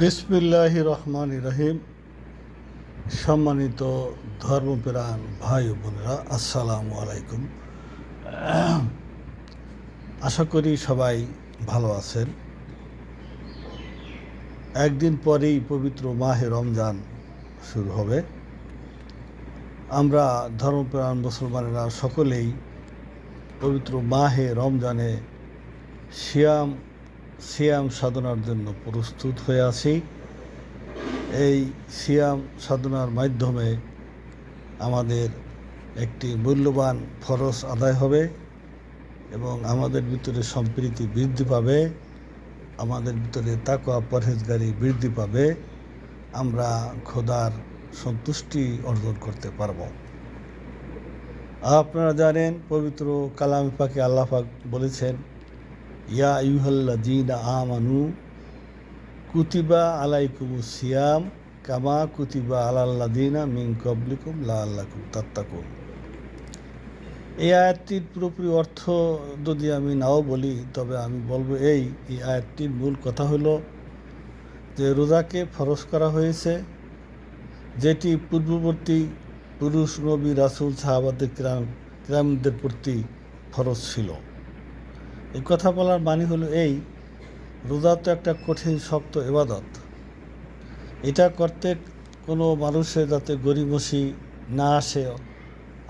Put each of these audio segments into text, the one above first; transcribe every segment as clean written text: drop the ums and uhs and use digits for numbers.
বিসমিল্লাহির রহমানির রহিম। সম্মানিত ধর্মপ্রাণ ভাই ও বোনেরা, আসসালামু আলাইকুম। আশা করি সবাই ভালো আছেন। একদিন পরেই পবিত্র মাহে রমজান শুরু হবে। আমরা ধর্মপ্রাণ মুসলমানেরা সকলেই পবিত্র মাহে রমজানে সিয়াম সাধনার জন্য প্রস্তুত হয়ে আছি। এই সিয়াম সাধনার মাধ্যমে আমাদের একটি মূল্যবান ফরজ আদায় হবে এবং আমাদের ভিতরে সম্প্রীতি বৃদ্ধি পাবে, আমাদের ভিতরে তাকওয়া পরহেজগারি বৃদ্ধি পাবে। আমরা খোদার সন্তুষ্টি অর্জন করতে পারব। আপনারা জানেন, পবিত্র কালামে পাকে আল্লাহ পাক বলেছেন, ইয়া আইয়ুহাল্লাযীনা আমানু কুতিবা আলাইকুমুস সিয়াম কামা কুতিবা আলাল্লাযীনা মিন ক্বাবলিকুম লাআল্লাকুম তাত্তাকুন। এই আয়াতটির পুরোপুরি অর্থ যদি আমি নাও বলি, তবে আমি বলবো এই আয়াতটির মূল কথা হলো যে রোজাকে ফরজ করা হয়েছে, যেটি পূর্ববর্তী পুরুষ নবী রাসূল সাহাবাদের কিরামদের প্রতি ফরজ ছিল। এই কথা বলার মানে হলো এই, রোজা তো একটা কঠিন শক্ত ইবাদত। এটা করতে কোনো মানুষের যাতে গরিমসি না আসে,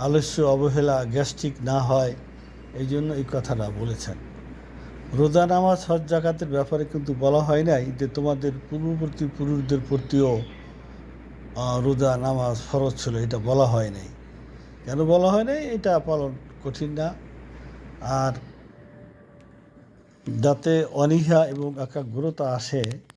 আলস্য, অবহেলা, গ্যাস্ট্রিক না হয়, এই জন্য এই কথাটা বলেছেন। রোজা, নামাজ, হজ, যাকাতের ব্যাপারে কিন্তু বলা হয় নাই যে তোমাদের পূর্ববর্তী পুরুষদের প্রতিও রোজা নামাজ ফরজ ছিল, এটা বলা হয় নাই। কেন বলা হয় নাই? এটা পালন কঠিন না, আর যাতে অনীহা এবং একাগ্রতা আসে